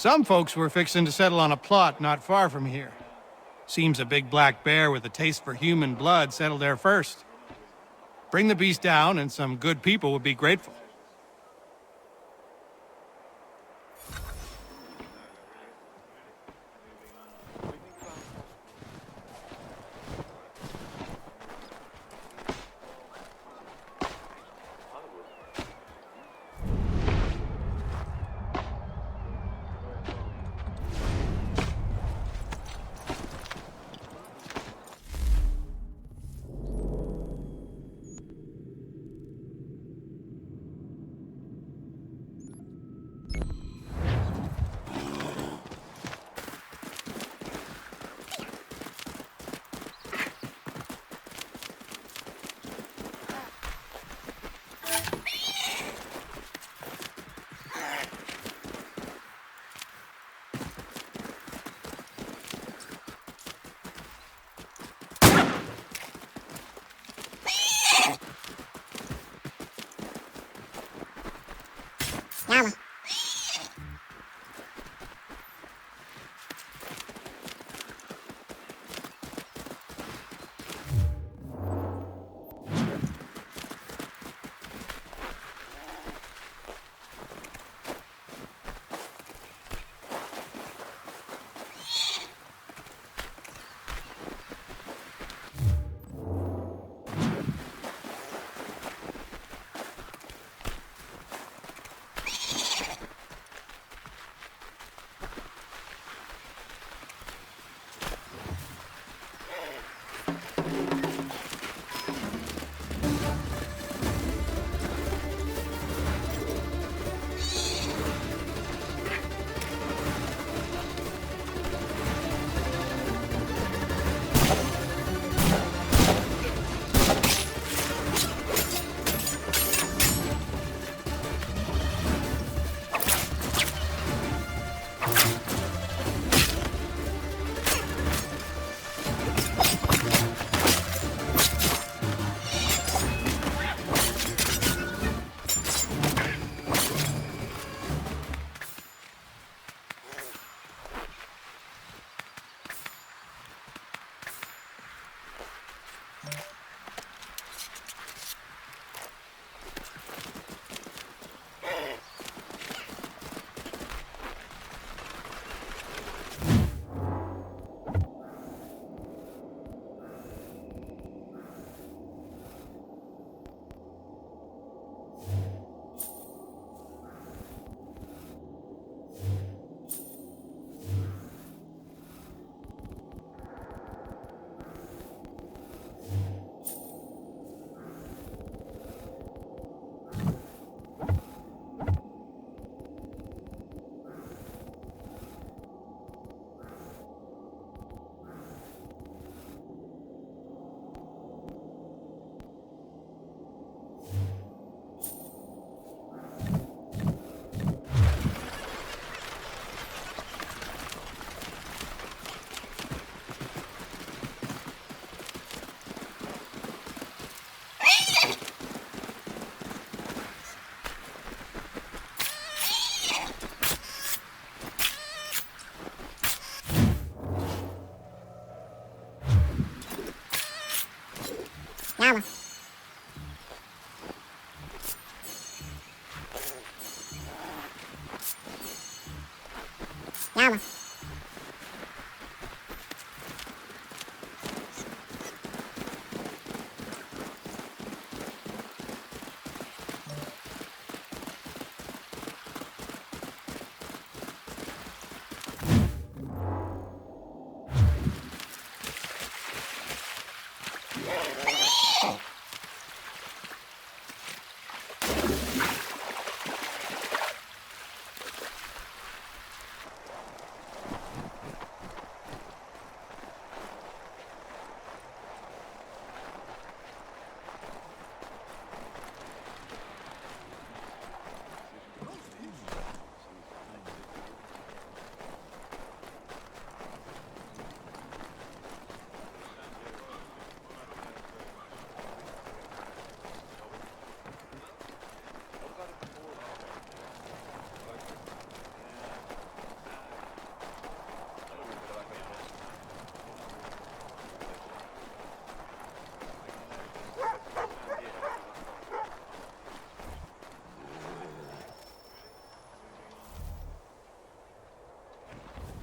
Some folks were fixing to settle on a plot not far from here. Seems a big black bear with a taste for human blood settled there first. Bring the beast down and some good people would be grateful.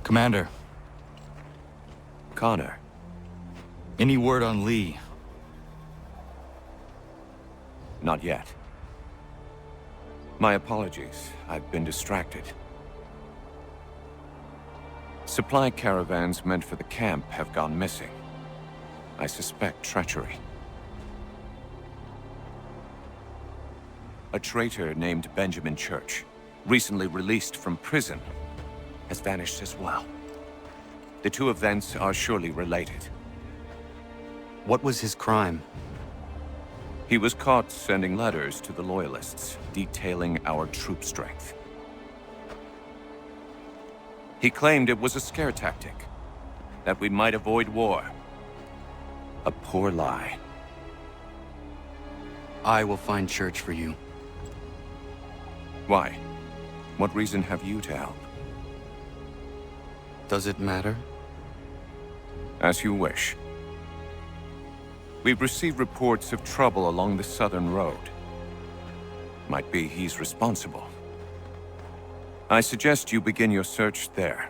Commander, Connor. any word on Lee? Not yet. My apologies. I've been distracted. Supply caravans meant for the camp have gone missing. I suspect treachery. A traitor named Benjamin Church, recently released from prison, has vanished as well. The two events are surely related. What was his crime? He was caught sending letters to the Loyalists, detailing our troop strength. He claimed it was a scare tactic, that we might avoid war. A poor lie. I will find Church for you. Why? What reason have you to help? Does it matter? As you wish. We've received reports of trouble along the southern road. Might be he's responsible. I suggest you begin your search there.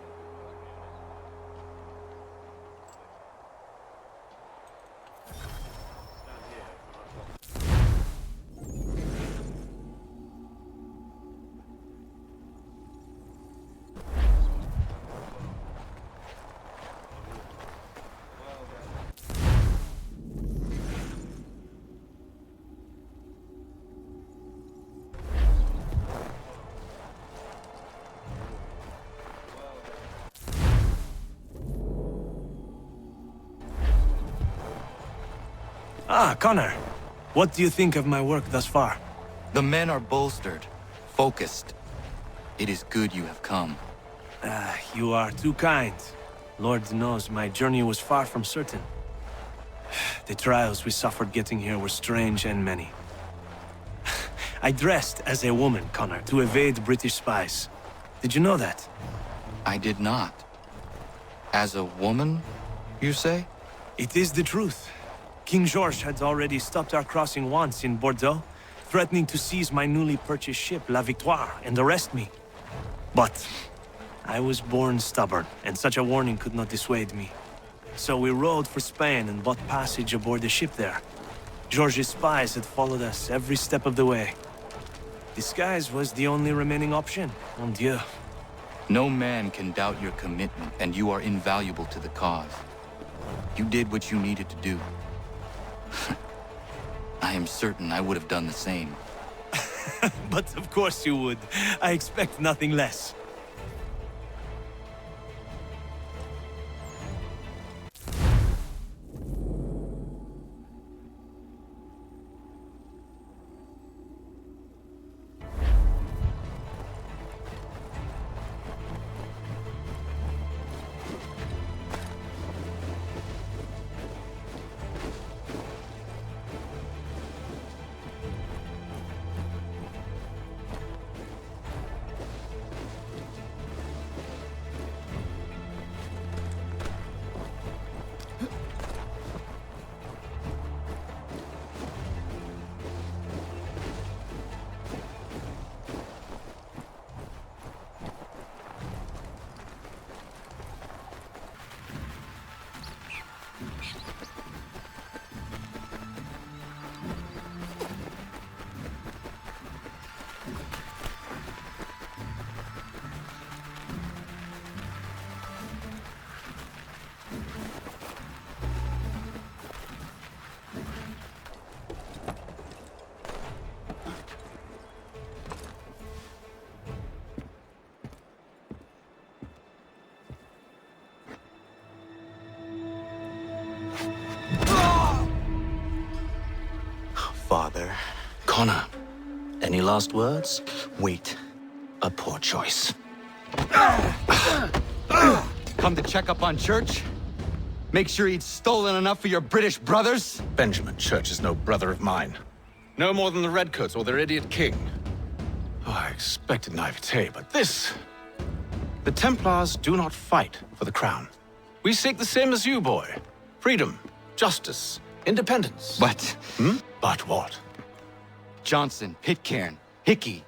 Ah, Connor. What do you think of my work thus far? The men are bolstered, focused. It is good you have come. You are too kind. Lord knows my journey was far from certain. The trials we suffered getting here were strange and many. I dressed as a woman, Connor, to evade British spies. Did you know that? I did not. As a woman, you say? It is the truth. King George had already stopped our crossing once in Bordeaux, threatening to seize my newly purchased ship, La Victoire, and arrest me. But I was born stubborn, and such a warning could not dissuade me. So we rode for Spain and bought passage aboard the ship there. George's spies had followed us every step of the way. Disguise was the only remaining option, mon Dieu. No man can doubt your commitment, and you are invaluable to the cause. You did what you needed to do. I am certain I would have done the same. But of course you would. I expect nothing less. Father. Connor, Any last words? Wait. A poor choice. Come to check up on Church? Make sure he'd stolen enough for your British brothers? Benjamin Church is no brother of mine. No more than the Redcoats or their idiot king. Oh, I expected naivete, but this... The Templars do not fight for the crown. We seek the same as you, boy. Freedom, justice, independence. But But what? Johnson, Pitcairn, Hickey,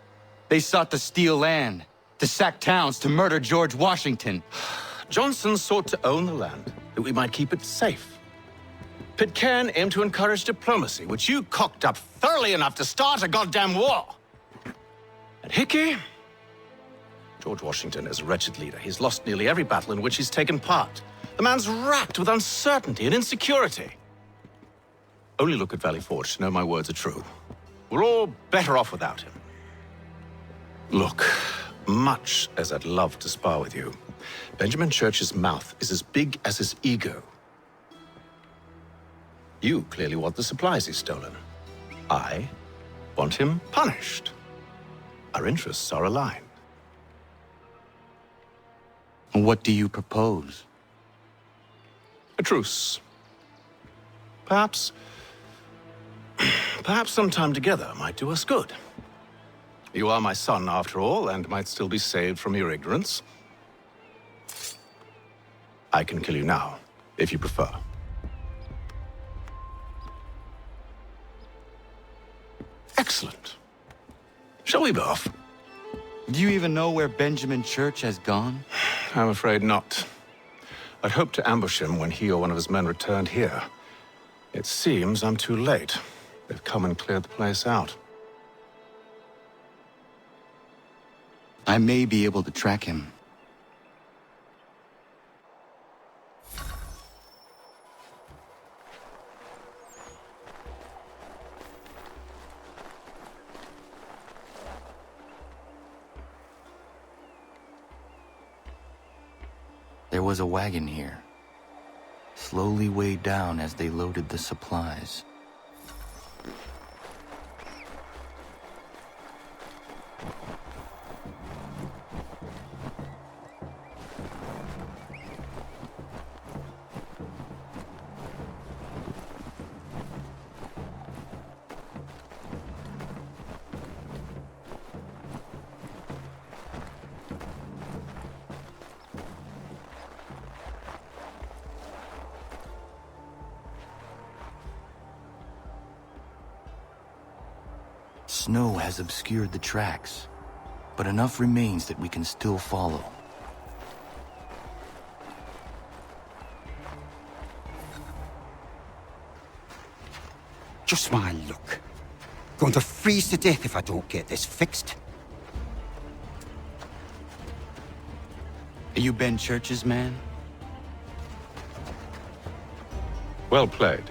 they sought to steal land, to sack towns, to murder George Washington. Johnson sought to own the land, that we might keep it safe. Pitcairn aimed to encourage diplomacy, which you cocked up thoroughly enough to start a goddamn war. And Hickey? George Washington is a wretched leader. He's lost nearly every battle in which he's taken part. The man's racked with uncertainty and insecurity. Only look at Valley Forge to know my words are true. We're all better off without him. Look, much as I'd love to spar with you, Benjamin Church's mouth is as big as his ego. You clearly want the supplies he's stolen. I want him punished. Our interests are aligned. What do you propose? A truce. Perhaps some time together might do us good. You are my son, after all, and might still be saved from your ignorance. I can kill you now, if you prefer. Excellent. Shall we be off? Do you even know where Benjamin Church has gone? I'm afraid not. I'd hoped to ambush him when he or one of his men returned here. It seems I'm too late. They've come and cleared the place out. I may be able to track him. There was a wagon here, slowly weighed down as they loaded the supplies. Snow has obscured the tracks, but enough remains that we can still follow. Just my luck. Going to freeze to death if I don't get this fixed. Are you Ben Church's man? Well played.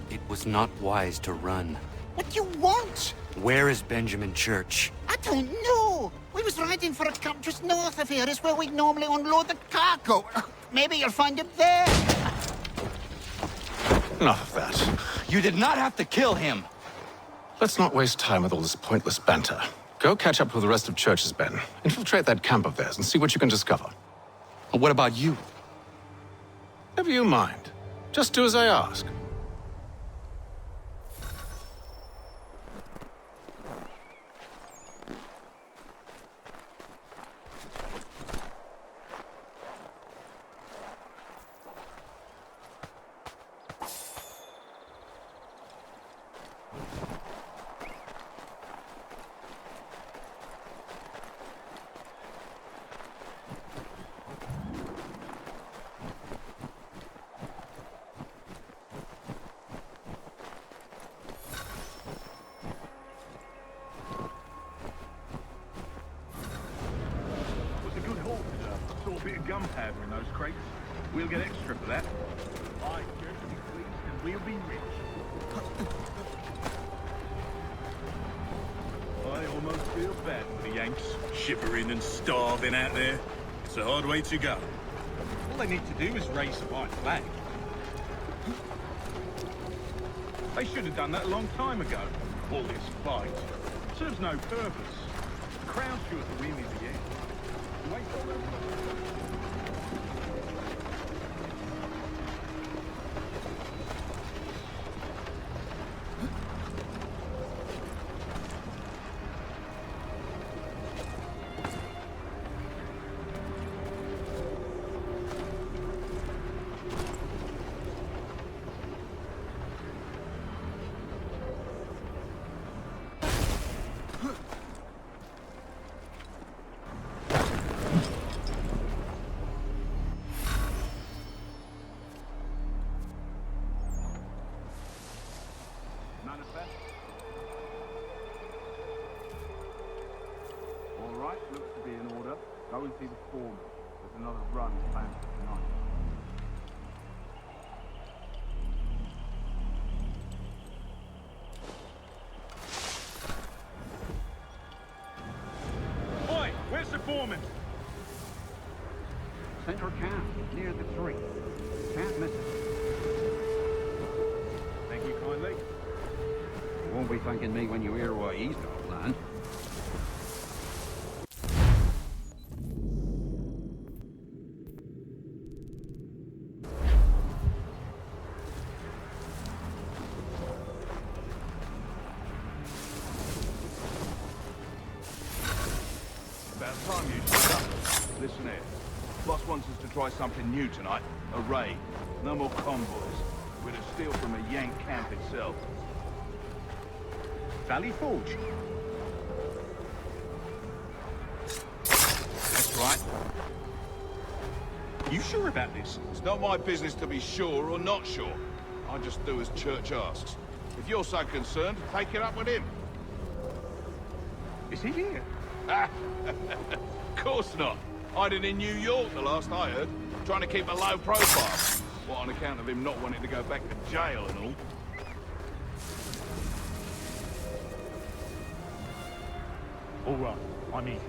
It was not wise to run. What do you want? Where is Benjamin Church? I don't know. We was riding for a camp just north of here. Is where we'd normally unload the cargo. Maybe you'll find him there. Enough of that. You did not have to kill him! Let's not waste time with all this pointless banter. Go catch up with the rest of Church's men. Infiltrate that camp of theirs and see what you can discover. What about you? Never you mind. Just do as I ask. Gunpowder in those crates. We'll get extra for that. I Church will be pleased and we'll be rich. I almost feel bad for the Yanks, shivering and starving out there. It's a hard way to go. All they need to do is raise the white flag. They should have done that a long time ago. All this fight serves no purpose. The Crown's sure to win in the end. Wait for them. manifest. All right, looks to be in order. Go and see the foreman. There's another run planned for tonight. Oi, where's the foreman? Center camp, near the tree. Can't miss it. Thank you kindly. You won't be thanking me when you hear what he's got planned. About time you shut up. Listen here. Boss wants us to try something new tonight. A raid. No more convoys. We're to steal from a Yank camp itself. Valley Forge. That's right. You sure about this? It's not my business to be sure or not sure. I just do as Church asks. If you're so concerned, take it up with him. Is he here? Of course not. Hiding in New York, the last I heard. Trying to keep a low profile. What, on account of him not wanting to go back to jail and all? All right, I'm in.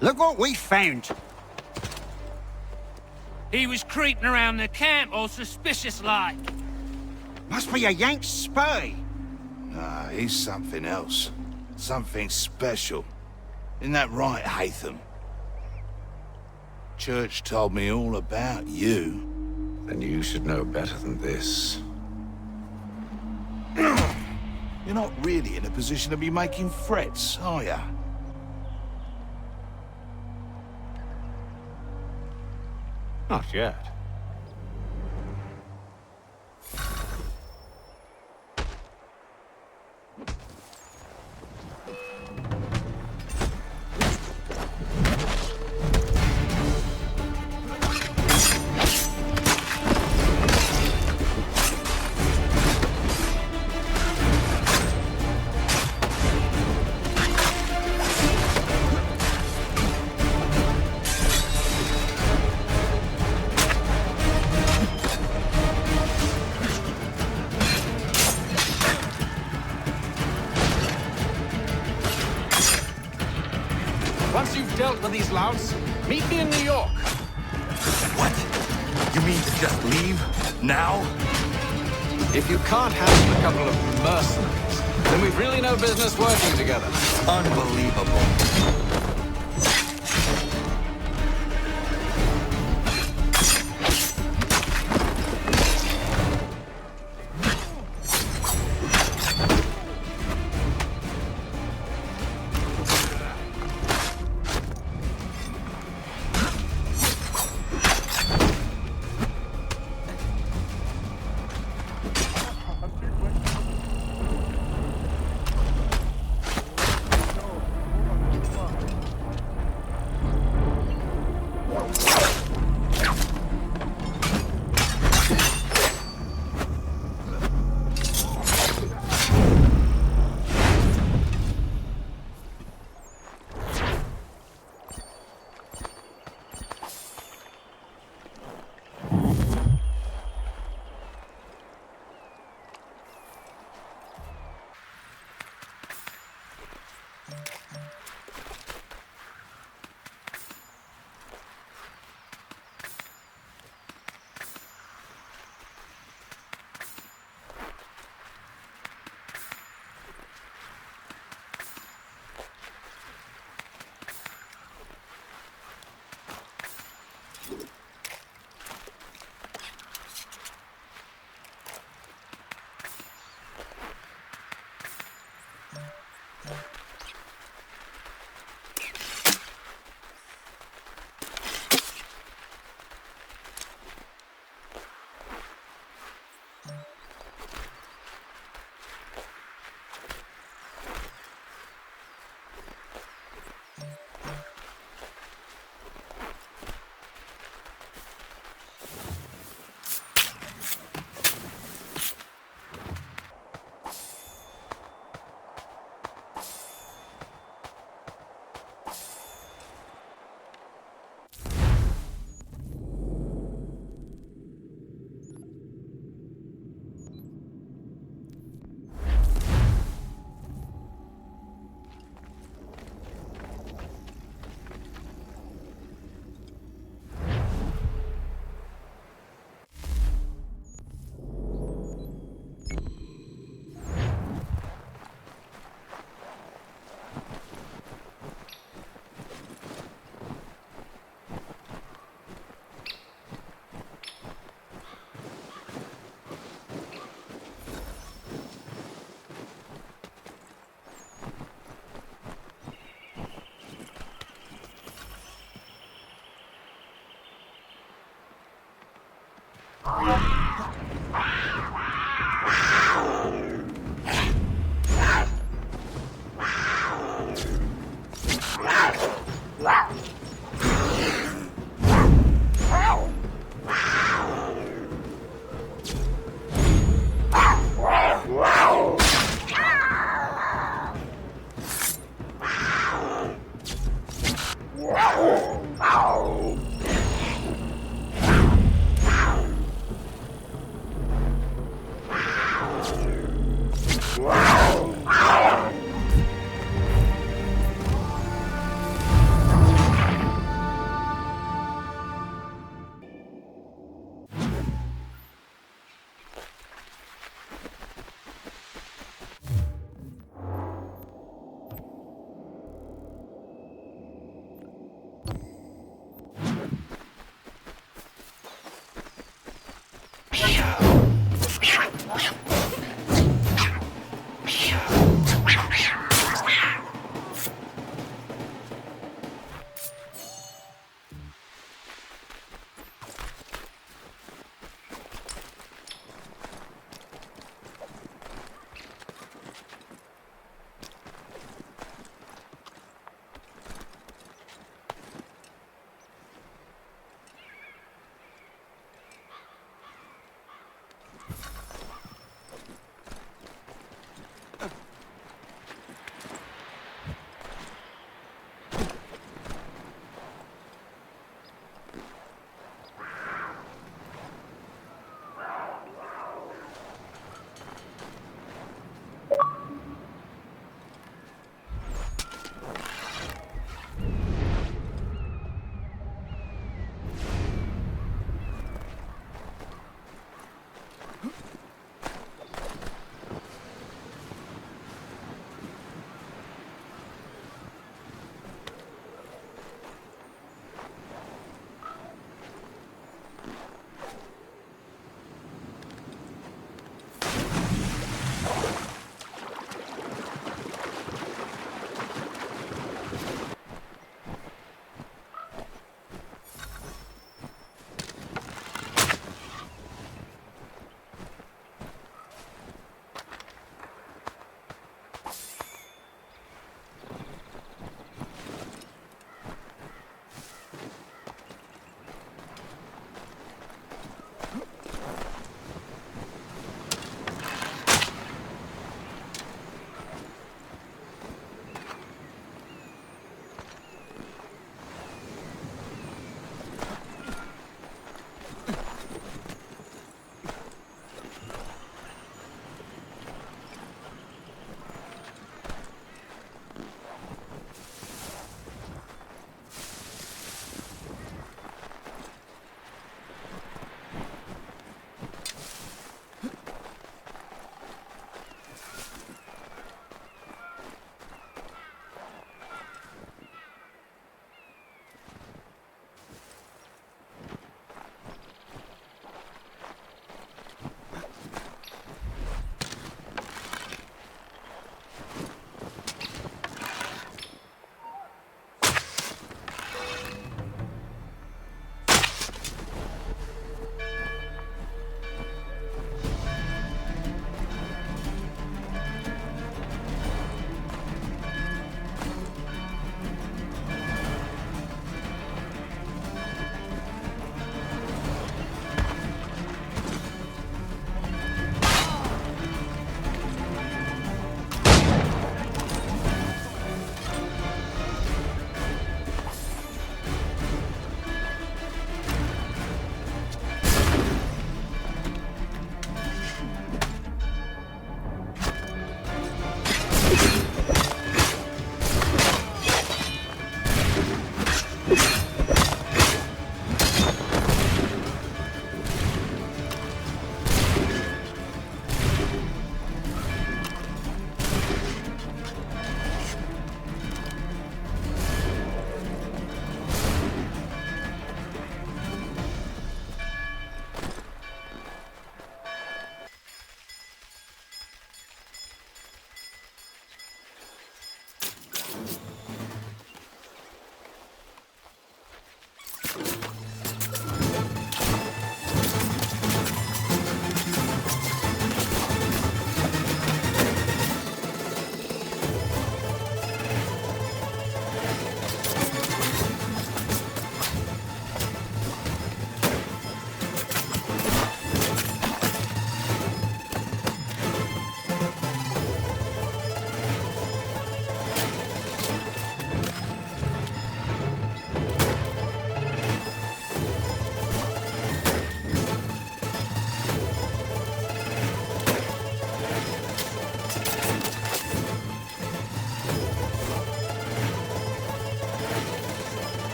Look what we found. He was creeping around the camp all suspicious-like. Must be a Yank spy. Nah, he's something else. Something special. Isn't that right, Hatham? Church told me all about you. Then you should know better than this. You're not really in a position to be making threats, are ya? Not yet. Once you've dealt with these louts, meet me in New York. What? You mean to just leave? Now? If you can't handle a couple of mercenaries, then we've really no business working together. Unbelievable.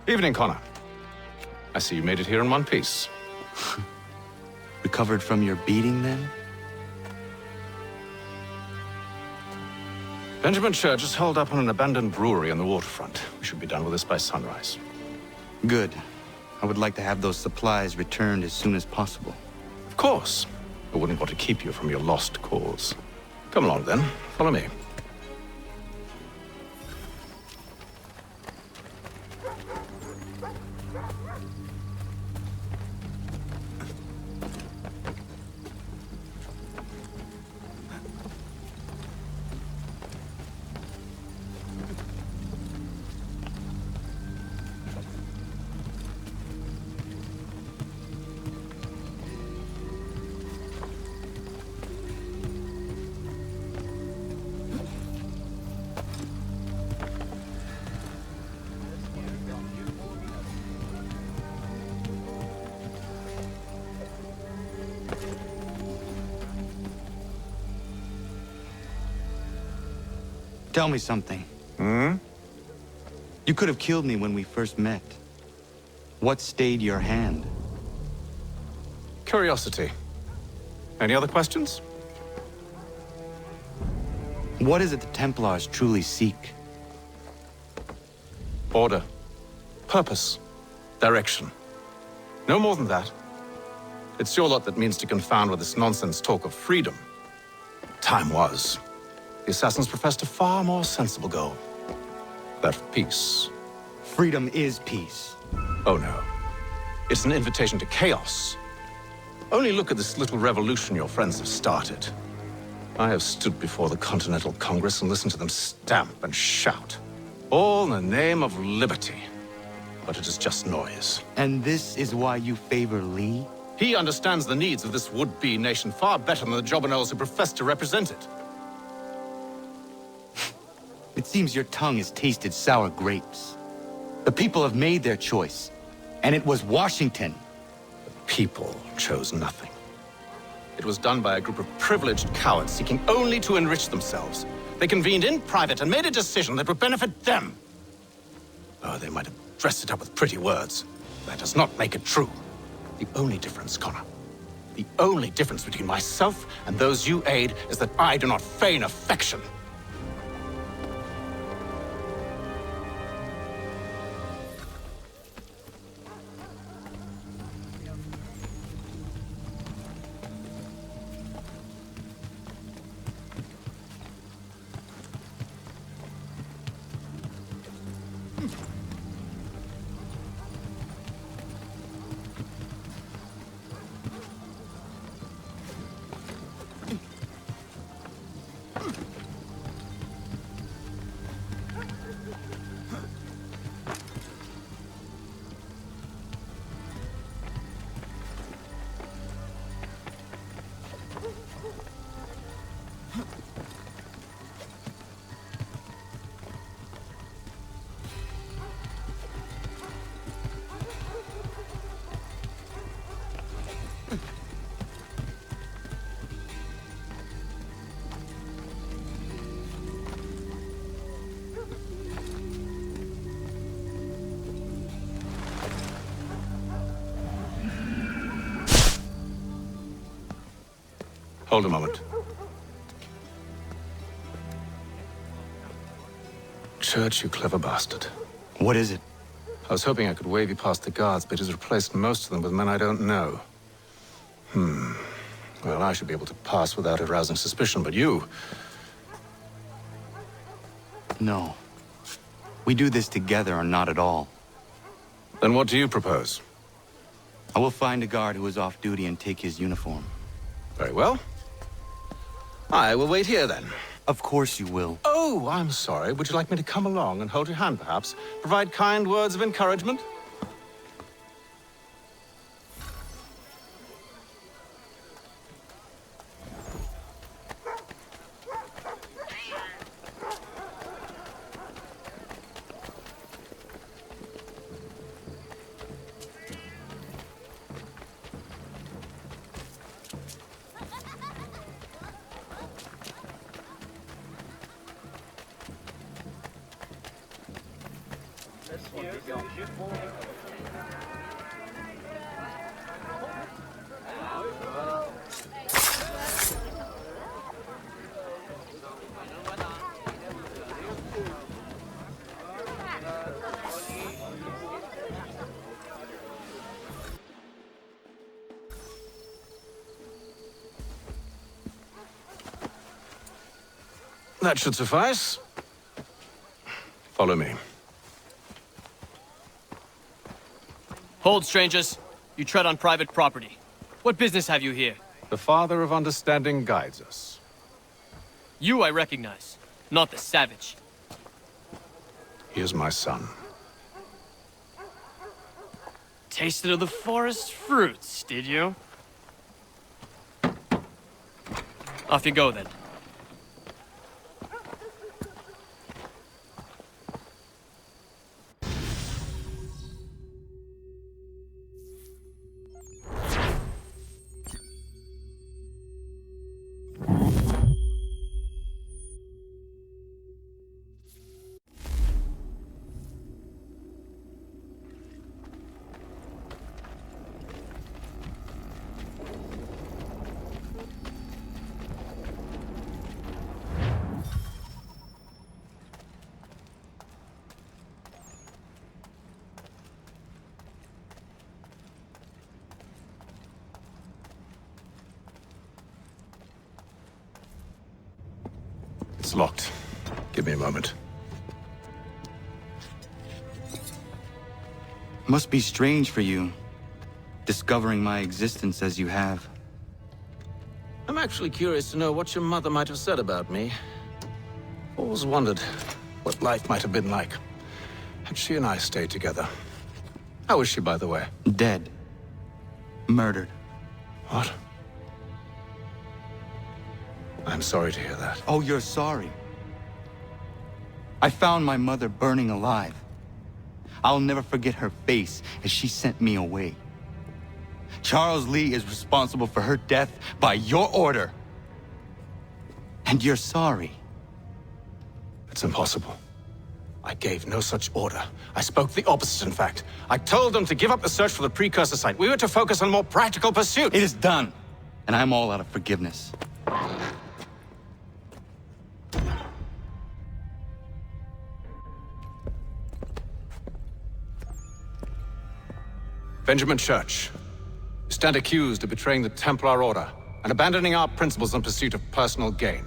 Evening, Connor. I see you made it here in one piece. Recovered from your beating, then? Benjamin Church is holed up on an abandoned brewery on the waterfront. We should be done with this by sunrise. Good. I would like to have those supplies returned as soon as possible. Of course. I wouldn't want to keep you from your lost cause. Come along, then. Follow me. Tell me something. You could have killed me when we first met. What stayed your hand? Curiosity. Any other questions? What is it the Templars truly seek? Order. Purpose. Direction. No more than that. It's your lot that means to confound with this nonsense talk of freedom. Time was. The assassins professed a far more sensible goal. That of peace. Freedom is peace. Oh no. It's an invitation to chaos. Only look at this little revolution your friends have started. I have stood before the Continental Congress and listened to them stamp and shout. All in the name of liberty. But it is just noise. And this is why you favor Lee? He understands the needs of this would-be nation far better than the jobberknolls who profess to represent it. It seems your tongue has tasted sour grapes. The people have made their choice, and it was Washington. The people chose nothing. It was done by a group of privileged cowards seeking only to enrich themselves. They convened in private and made a decision that would benefit them. Oh, they might have dressed it up with pretty words. That does not make it true. The only difference, Connor, the only difference between myself and those you aid is that I do not feign affection. Hold a moment. Church, you clever bastard. What is it? I was hoping I could wave you past the guards, but he's replaced most of them with men I don't know. Well, I should be able to pass without arousing suspicion, but you... No. We do this together or not at all. Then what do you propose? I will find a guard who is off duty and take his uniform. Very well. I will wait here, then. Of course you will. Oh, I'm sorry. Would you like me to come along and hold your hand, perhaps? Provide kind words of encouragement? That should suffice. Follow me. Hold, strangers. You tread on private property. What business have you here? The Father of Understanding guides us. You I recognize, not the savage. He is my son. Tasted of the forest fruits, did you? Off you go, then. It's locked. Give me a moment. Must be strange for you, discovering my existence as you have. I'm actually curious to know what your mother might have said about me. Always wondered what life might have been like had she and I stayed together. How is she, by the way? Dead. Murdered. What? I'm sorry to hear that. Oh, you're sorry. I found my mother burning alive. I'll never forget her face as she sent me away. Charles Lee is responsible for her death by your order. And you're sorry. It's impossible. I gave no such order. I spoke the opposite, in fact. I told them to give up the search for the precursor site. We were to focus on more practical pursuits. It is done, and I'm all out of forgiveness. Benjamin Church, you stand accused of betraying the Templar Order and abandoning our principles in pursuit of personal gain.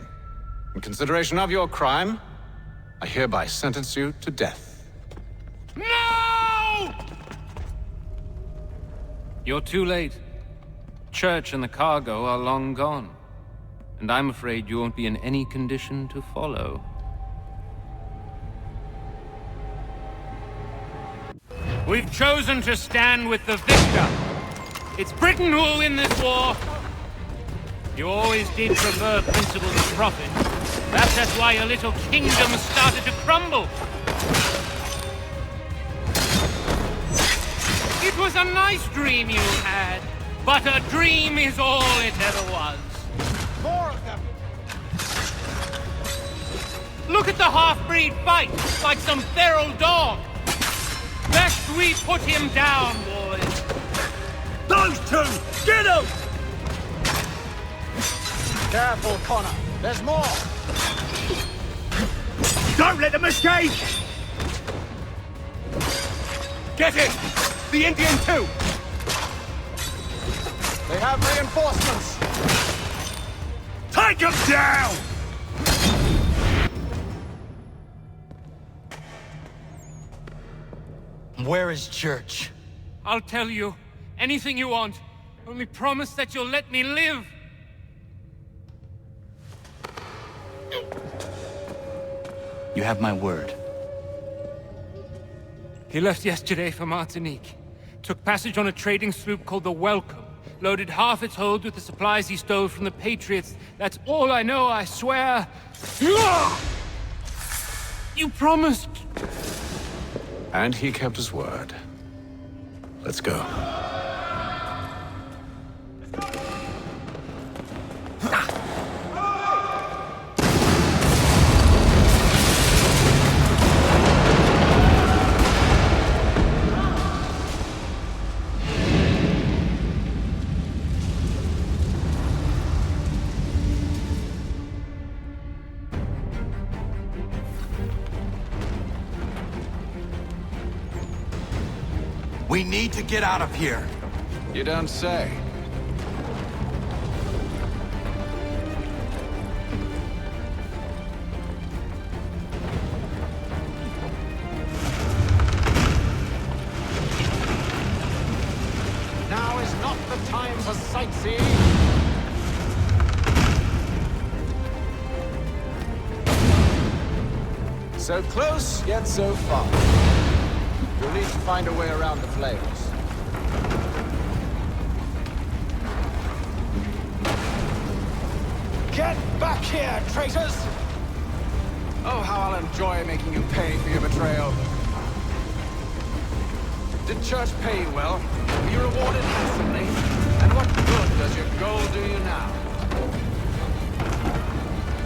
In consideration of your crime, I hereby sentence you to death. No! You're too late. Church and the cargo are long gone. And I'm afraid you won't be in any condition to follow. We've chosen to stand with the victor. It's Britain who will win this war. You always did prefer principles of profit. Perhaps that's why your little kingdom started to crumble. It was a nice dream you had, but a dream is all it ever was. More of them! Look at the half-breed fight, like some feral dog. Best we put him down, boys. Those two! Get them! Careful, Connor. There's more! Don't let them escape! Get it! The Indian too! They have reinforcements! Take them down! Where is Church? I'll tell you anything you want. Only promise that you'll let me live. You have my word. He left yesterday for Martinique. Took passage on a trading sloop called the Welcome. Loaded half its hold with the supplies he stole from the Patriots. That's all I know, I swear. You promised. And he kept his word. Let's go. We need to get out of here. You don't say. Now is not the time for sightseeing. So close, yet so far. You'll need to find a way around the flames. Get back here, traitors! Oh, how I'll enjoy making you pay for your betrayal. Did Church pay you well? Were you rewarded handsomely? And what good does your gold do you now?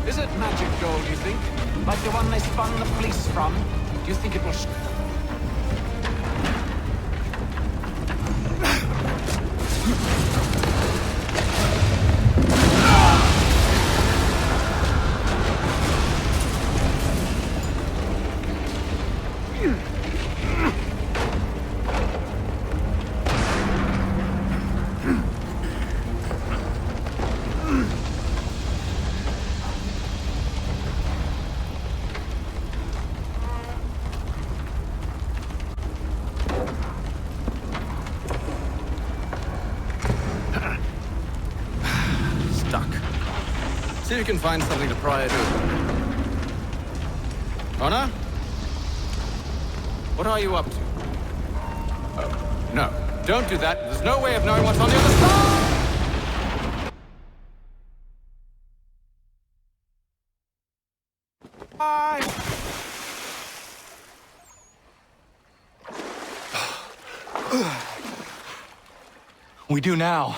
Is it magic gold, you think? Like the one they spun the fleece from? Do you think it will... See if you can find something to pry it open. Honor? What are you up to? Oh, no. Don't do that. There's no way of knowing what's on the other side! Bye! We do now.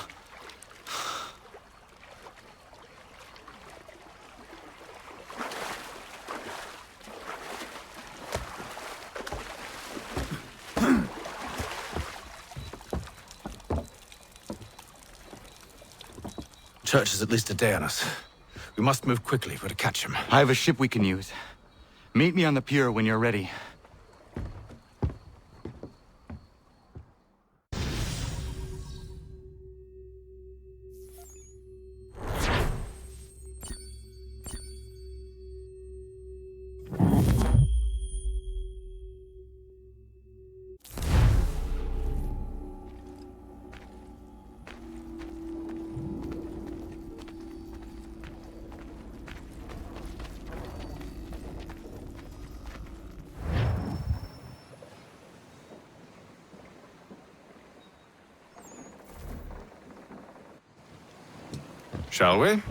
Church is at least a day on us. We must move quickly if we're to catch him. I have a ship we can use. Meet me on the pier when you're ready. Shall we?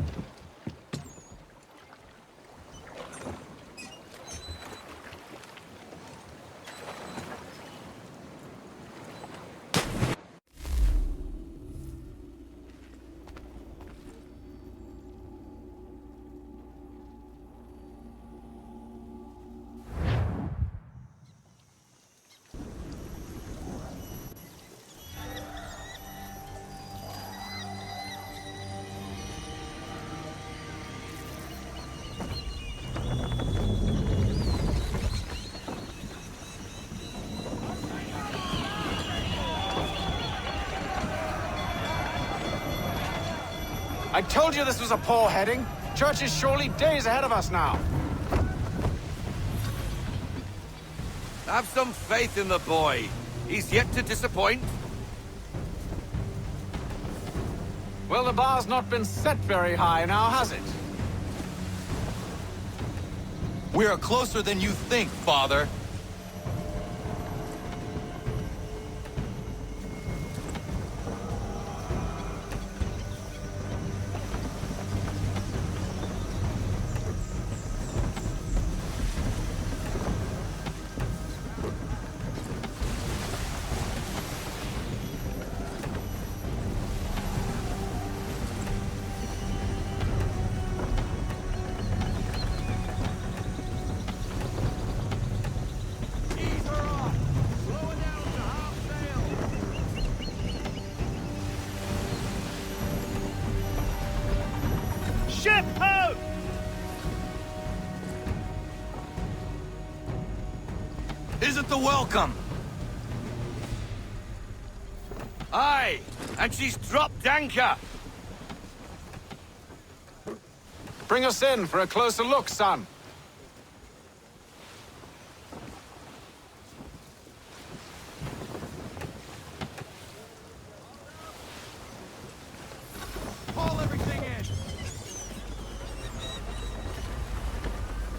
I told you this was a poor heading. Church is surely days ahead of us now. Have some faith in the boy. He's yet to disappoint. Well, the bar's not been set very high now, has it? We are closer than you think, Father. Ship ho! Isn't the welcome? Aye, and she's dropped anchor. Bring us in for a closer look, son. Haul everything in.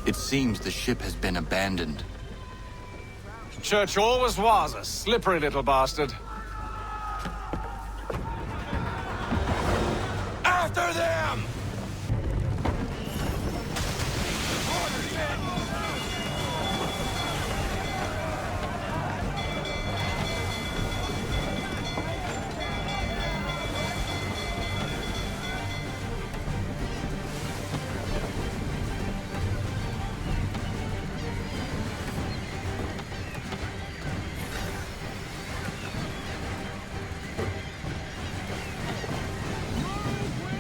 It seems the ship has been abandoned. Church always was a slippery little bastard. After them!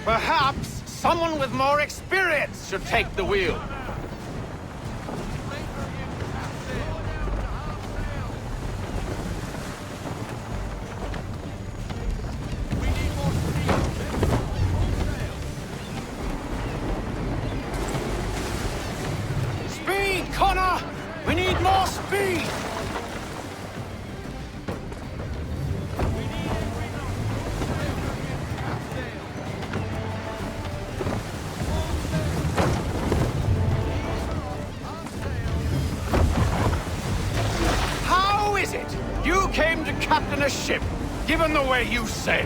Perhaps someone with more experience should take the wheel. Speed, Connor! We need more speed! You came to captain a ship, given the way you sail.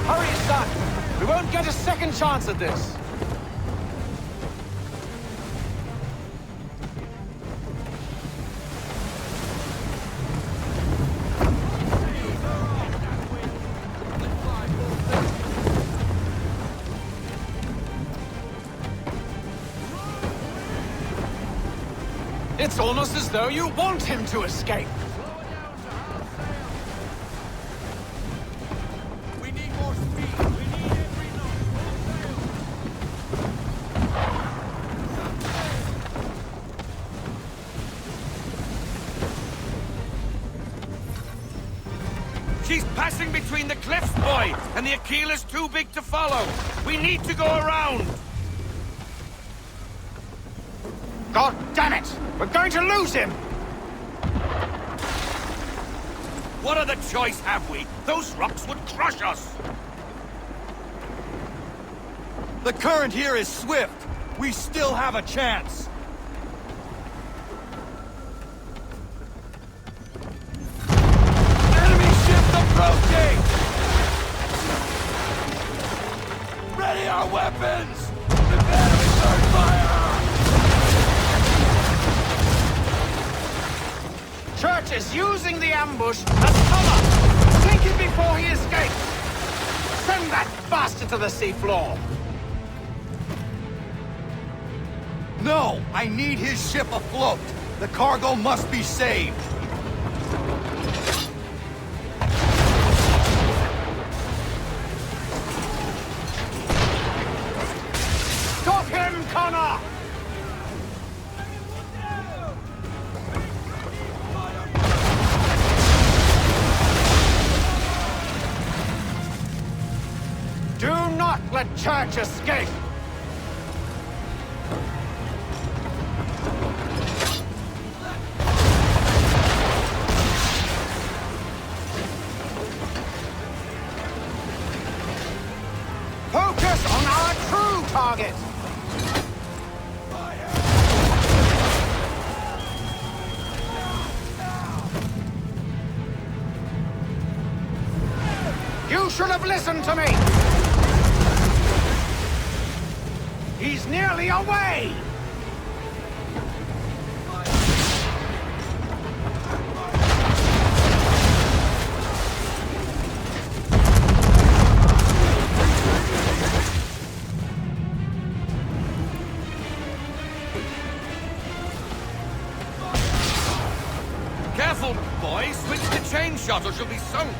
Hurry, son! We won't get a second chance at this. It's almost as though you want him to escape. We need more speed. We need every knot. She's passing between the cliffs, boy, and the Aquila's too big to follow. We need to go around. God damn it! We're going to lose him! What other choice have we? Those rocks would crush us! The current here is swift. We still have a chance. Enemy ship approaching! Ready our weapons! Prepare to return fire! Church is using the ambush as cover! Take him before he escapes! Send that bastard to the seafloor! No! I need his ship afloat! The cargo must be saved! Stop him, Connor! Do not let Church escape! Focus on our true target! You should have listened to me! He's nearly away! out or she'll be sunk!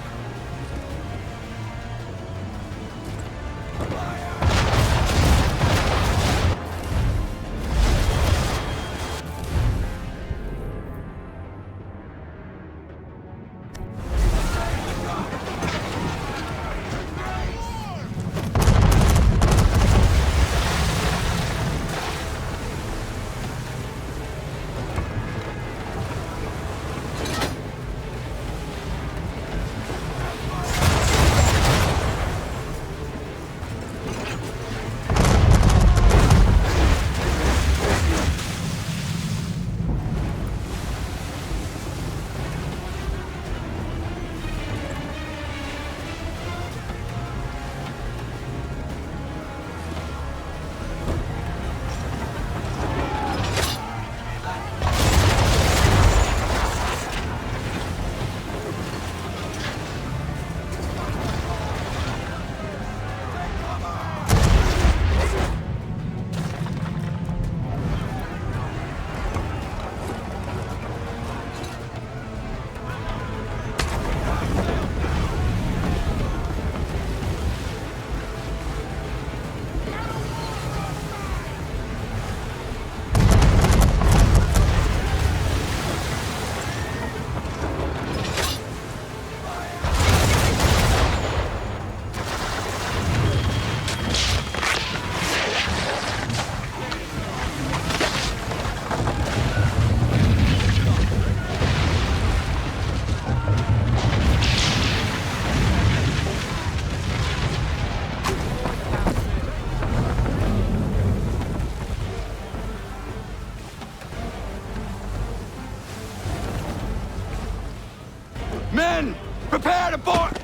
Men! Prepare to board!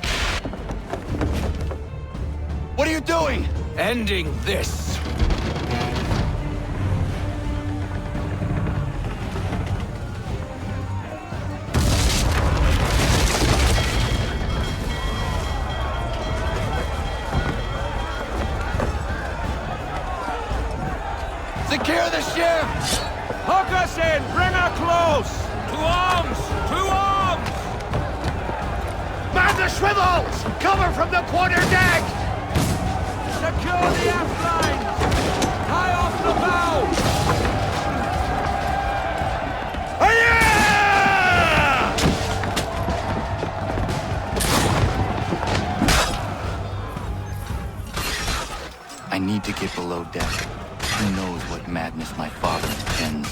What are you doing? Ending this. Secure the ship! Hook us in! Bring her close! To arms! To arms! Man the swivels! Cover from the quarter deck! Secure the aft lines! Tie off the bow! I need to get below deck. Who knows what madness my father intends?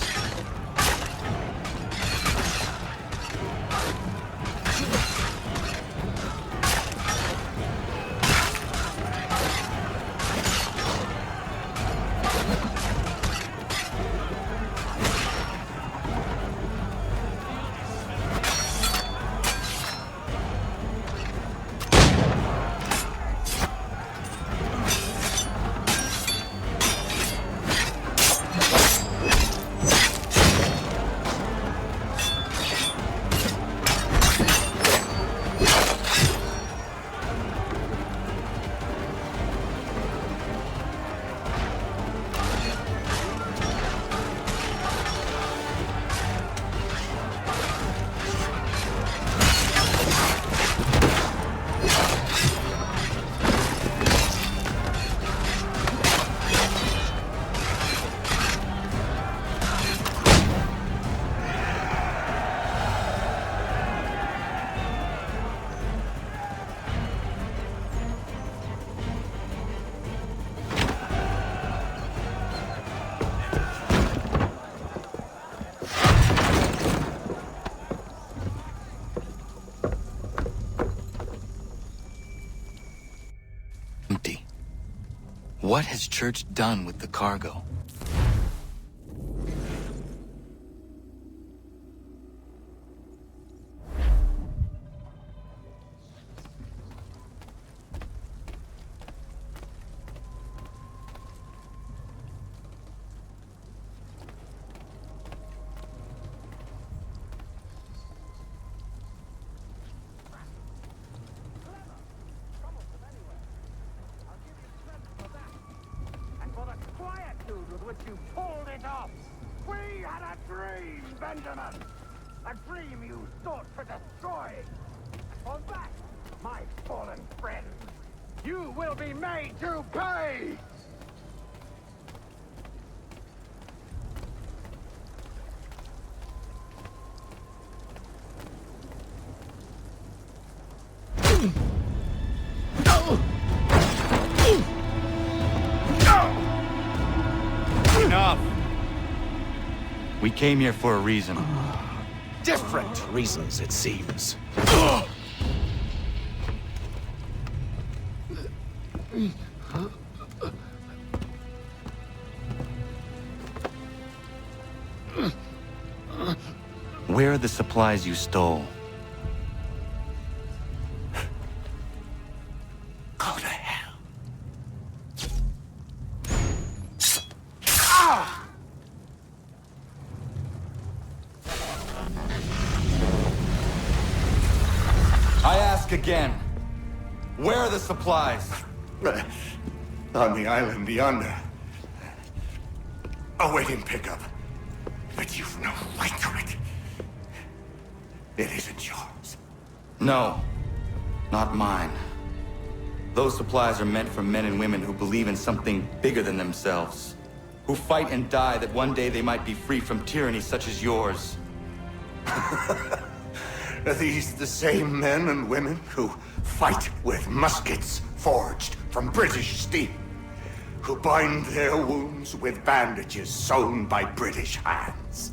Empty. What has Church done with the cargo? You pulled it off! We had a dream, Benjamin! A dream you thought to destroy! On that, my fallen friend, you will be made to pay! Enough. We came here for a reason. Different reasons, it seems. Where are the supplies you stole? Go to hell. I ask again. Where are the supplies? On the island yonder. Awaiting pickup. But you've no right to it. It isn't yours. No, not mine. Those supplies are meant for men and women who believe in something bigger than themselves. Who fight and die that one day they might be free from tyranny such as yours. Are these the same men and women who fight with muskets forged from British steel? Who bind their wounds with bandages sewn by British hands?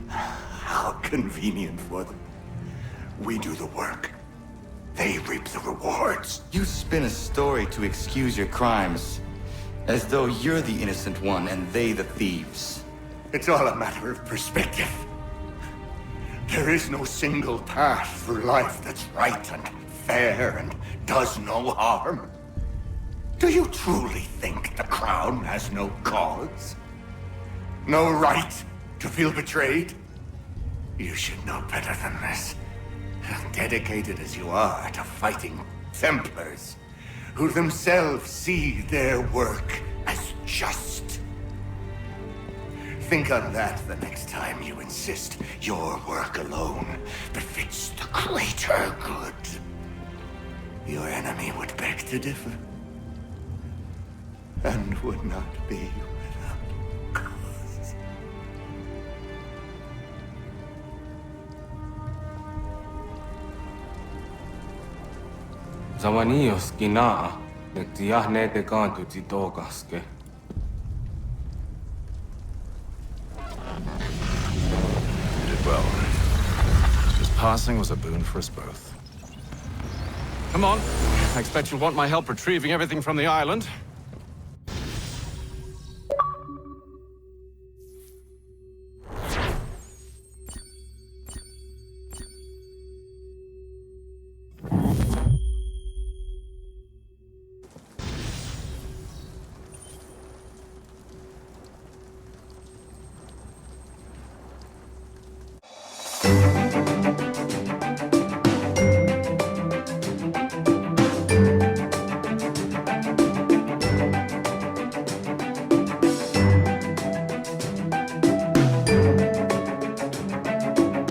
How convenient for them. We do the work. They reap the rewards. You spin a story to excuse your crimes, as though you're the innocent one and they the thieves. It's all a matter of perspective. There is no single path through life that's right and fair and does no harm. Do you truly think the Crown has no cause? No right to feel betrayed? You should know better than this. Dedicated as you are to fighting Templars, who themselves see their work as just. Think on that the next time you insist your work alone befits the greater good. Your enemy would beg to differ, and would not be without cause. Zawanios kinaa, netiahnete kantu titokaske. You did well. His passing was a boon for us both. Come on. I expect you'll want my help retrieving everything from the island.